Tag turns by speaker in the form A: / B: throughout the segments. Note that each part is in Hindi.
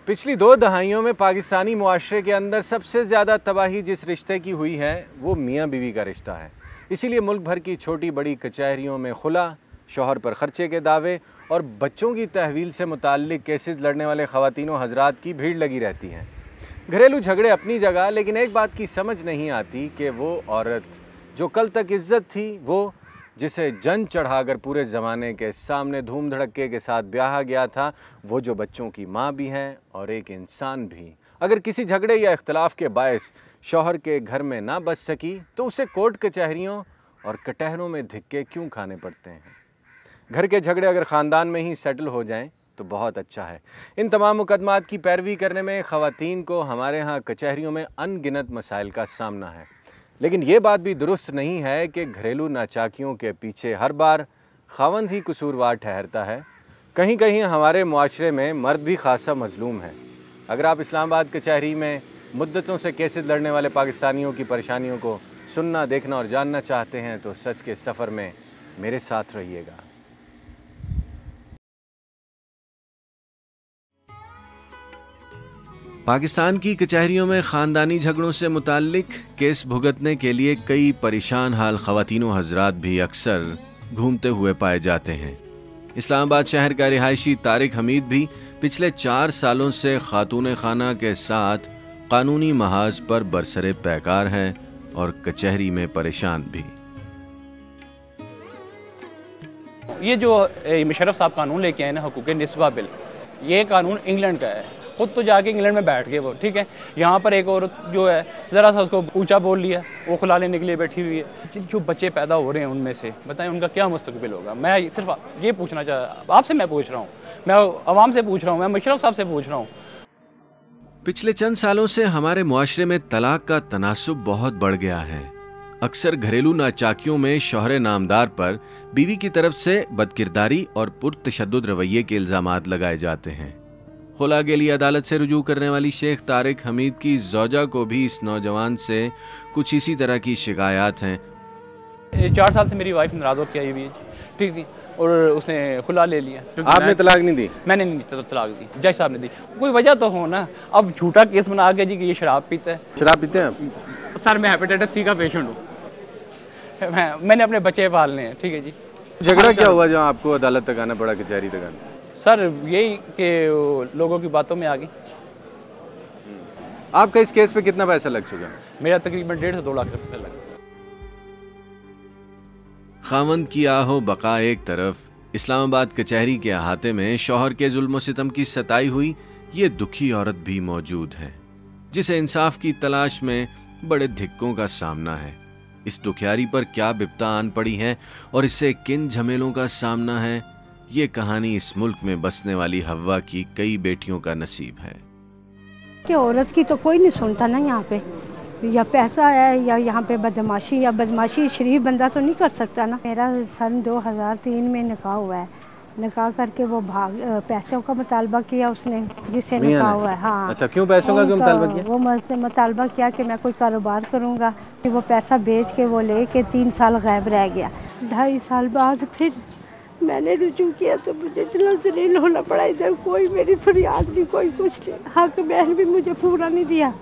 A: पिछली 2 दहाइयों में पाकिस्तानी मुआशरे के अंदर सबसे ज़्यादा तबाही जिस रिश्ते की हुई है वो मियाँ बीवी का रिश्ता है। इसीलिए मुल्क भर की छोटी बड़ी कचहरियों में खुला, शौहर पर ख़र्चे के दावे और बच्चों की तहवील से मुताल्लिक केसेस लड़ने वाले ख़वातीनों हज़रात की भीड़ लगी रहती हैं। घरेलू झगड़े अपनी जगह, लेकिन एक बात की समझ नहीं आती कि वो औरत जो कल तक इज़्ज़त थी, वो जिसे जन चढ़ाकर पूरे ज़माने के सामने धूम धड़क्के के साथ ब्याहा गया था, वो जो बच्चों की माँ भी है और एक इंसान भी, अगर किसी झगड़े या इख्तलाफ के बायस शौहर के घर में ना बच सकी तो उसे कोर्ट कचहरियों और कटहरों में धिक्के क्यों खाने पड़ते हैं। घर के झगड़े अगर ख़ानदान में ही सेटल हो जाएं तो बहुत अच्छा है। इन तमाम मुकदमात की पैरवी करने में ख़वातीन को हमारे यहाँ कचहरियों में अनगिनत मसाइल का सामना है, लेकिन ये बात भी दुरुस्त नहीं है कि घरेलू नाचाकियों के पीछे हर बार ख़ावंद ही कसूरवार ठहरता है। कहीं कहीं हमारे मुआशरे में मर्द भी खासा मज़लूम है। अगर आप इस्लामाबाद कचहरी में मुद्दतों से केसेस लड़ने वाले पाकिस्तानियों की परेशानियों को सुनना, देखना और जानना चाहते हैं तो सच के सफ़र में मेरे साथ रहिएगा। पाकिस्तान की कचहरियों में ख़ानदानी झगड़ों से मुताल्लिक केस भुगतने के लिए कई परेशान हाल ख़वातीनों हज़रात भी अक्सर घूमते हुए पाए जाते हैं। इस्लामाबाद शहर का रिहायशी तारिक हमीद भी पिछले 4 सालों से खातून खाना के साथ कानूनी महाज पर बरसरे पैकार है और कचहरी में परेशान भी।
B: ये जो मुशर्रफ साहब कानून लेके आए ना, हुकूक निस्बा बिल, ये कानून इंग्लैंड का है। खुद तो जाके इंग्लैंड में बैठ गए वो, ठीक है। यहाँ पर एक औरत जो है ज़रा सा उसको ऊंचा बोल लिया, वो खुला लेने के लिए बैठी हुई है। जो बच्चे पैदा हो रहे हैं उनमें से बताएं उनका क्या मुस्तकबिल होगा। मैं सिर्फ ये पूछना चाह, आपसे मैं पूछ रहा हूँ, मैं अवाम से पूछ रहा हूँ, मैं मुशर्रफ साहब से पूछ रहा हूँ।
A: पिछले चंद सालों से हमारे मुआशरे में तलाक का तनासुब बहुत बढ़ गया है। अक्सर घरेलू नाचाकियों में शौहरे नामदार पर बीवी की तरफ से बदकिरदारी और पुरतशद्दुद रवैये के इल्जामात लगाए जाते हैं। खुला के लिए अदालत से रुजू करने वाली शेख तारिक हमीद की ज़ौजा को भी इस नौजवान से कुछ इसी तरह की शिकायत हैं।
B: 4 साल से मेरी वाइफ नाराज़ होकर आई हुई है, ठीक थी, और उसने खुला ले लिया।
A: आपने तलाक नहीं दी? मैंने
B: नहीं तलाक दी, जज साहब ने दी। कोई वजह तो हो ना। अब झूठा केस बना के जी कि ये शराब पीता है।
A: शराब पीते हैं आप?
B: सर मैं हेपेटाइटिस सी का पेशेंट हूँ, मैंने अपने बच्चे पालने हैं, ठीक है जी।
A: झगड़ा क्या हुआ जहाँ आपको अदालत तक आना पड़ा, कचहरी तक आना?
B: सर यही कि लोगों की बातों में आ गई।
A: आपका इस केस पे कितना पैसा लग चुका?
B: मेरा तकरीबन 1.5 से 2 लाख रुपए लगा।
A: खावंद की आहो बका एक तरफ, इस्लामाबाद कचहरी के अहाते में शौहर के जुल्म सितम की सताई हुई ये दुखी औरत भी मौजूद है, जिसे इंसाफ की तलाश में बड़े धिक्कों का सामना है। इस दुखियारी पर क्या बिपता आन पड़ी है और इससे किन झमेलों का सामना है, ये कहानी इस मुल्क में बसने वाली हव्वा की कई बेटियों का नसीब है।
C: कि औरत की तो कोई नहीं सुनता ना यहाँ पे, या पैसा है या यहाँ पे बदमाशी, या बदमाशी शरीफ बंदा तो नहीं कर सकता ना। मेरा सन 2003 में निकाह हुआ है। निकाह करके वो पैसों का मुतालबा किया उसने, जिससे निकाह हुआ है। हाँ।
A: अच्छा, क्यों पैसों का क्यों मुतालबा किया?
C: वो मुतालबा किया कि मैं कोई कारोबार करूँगा। वो पैसा बेच के वो ले के 3 साल गायब रह गया। 2.5 साल बाद फिर मैंने रुजू किया तो मुझे इतना जलील होना पड़ा। इधर कोई मेरी फरियाद नहीं, कोई कुछ नहीं। हक बहन भी मुझे पूरा नहीं दिया।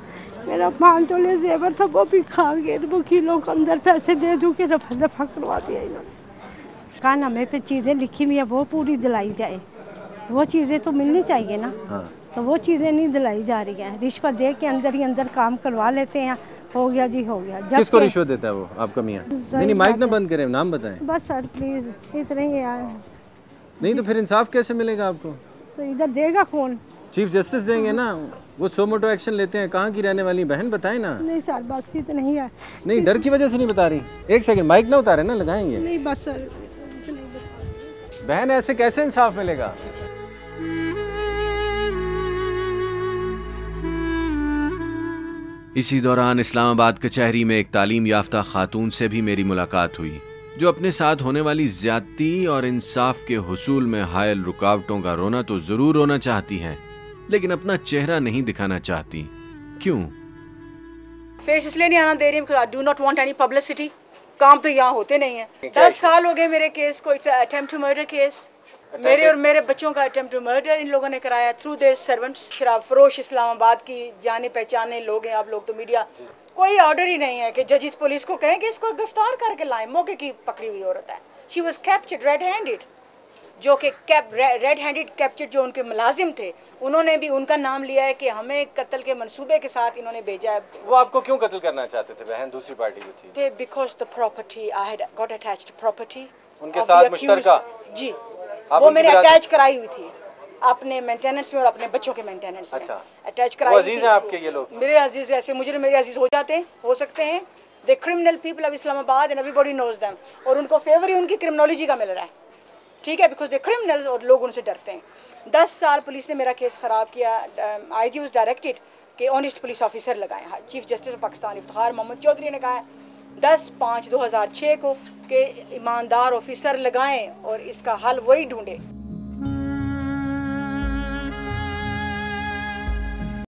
C: मेरा 5 तोले जेवर था वो भी खा गए। वकीलों को अंदर पैसे दे दूँ कि रफा दफा करवा दिया इन्होंने। काननामे पे चीज़ें लिखी हुई है वो पूरी दिलाई जाए, वो चीज़ें तो मिलनी चाहिए ना। हाँ। तो वो चीज़ें नहीं दिलाई जा रही हैं। रिश्वत दे के अंदर ही अंदर काम करवा लेते हैं। हो गया जी, हो गया।
A: किसको रिश्वत देता है वो? आपका मियाँ? नहीं, माइक ना बंद करें, नाम बताएं।
C: बस सर प्लीज, इतना ही यार।
A: नहीं तो फिर इंसाफ कैसे मिलेगा आपको?
C: तो इधर देगा कौन?
A: चीफ जस्टिस देंगे ना, वो सो मोटो एक्शन लेते हैं। कहाँ की रहने वाली बहन, बताएं ना।
C: नहीं सर बस इतना ही है।
A: नहीं, डर की वजह से नहीं बता रही। एक सेकंड, माइक ना उतारे ना, लगाएंगे।
C: नहीं बस सर।
A: बहन ऐसे कैसे इंसाफ मिलेगा? इसी दौरान इस्लामाबाद कचहरी में एक तालीम याफ्ता खातून से भी मेरी मुलाकात हुई, जो अपने साथ होने वाली ज्यादती और इंसाफ के हुसूल में हायल रुकावटों का रोना तो जरूर रोना चाहती हैं, लेकिन अपना चेहरा नहीं दिखाना चाहती। क्यों?
D: फेस इसलिए नहीं आना दे रही because I do not want any publicity। काम तो यहाँ होते नहीं है। 10 साल हो गए मेरे केस को। It's attempt to murder case. मेरे और मेरे बच्चों का अटेम्प्ट टू मर्डर इन लोगों ने कराया थ्रू देयर सर्वेंट्स। शराब फरोश इस्लामाबाद की जाने पहचाने लोग हैं आप लोग, तो मीडिया कोई ऑर्डर ही नहीं है कि जजिस पुलिस को कहें कि इसको गिरफ्तार करके लाएं। मौके की पकड़ी हुई औरत है। She was captured red handed, जो कि रेड हैंडेड कैप्चर्ड जो उनके मुलाजिम थे उन्होंने भी उनका नाम लिया है कि हमें कत्ल के मंसूबे के साथ इन्होंने भेजा है।
A: वो आपको क्यों कत्ल करना चाहते थे? बहन दूसरी पार्टी जो थी।
D: थे because the property I had got attached property
A: उनके साथ मुश्तरका।
D: जी, वो मैंने अटैच कराई हुई थी अपने मेंटेनेंस में और अपने बच्चों के मेंटेनेंस में।
A: अच्छा,
D: अटैच कराई हुई थी।
A: अजीज हैं आपके ये लोग? मेरे
D: अजीज ऐसे मुझे मेरे अजीज हो सकते हैं। The criminal people of Islamabad and everybody knows them, और उनको फेवर ही उनकी क्रिमिनोलॉजी का मिल रहा है, ठीक है, बिकॉज दे क्रिमिनल्स और लोग उनसे डरते हैं। 10 साल पुलिस ने मेरा केस ख़राब किया। IG वाज डायरेक्टेड कि ऑनेस्ट पुलिस ऑफिसर लगाएं। Chief justice of Pakistan Iftikhar Mohammad Chaudhry ने कहा 10/5/2006 को कि ईमानदार ऑफिसर लगाएं और इसका हल वही ढूंढे।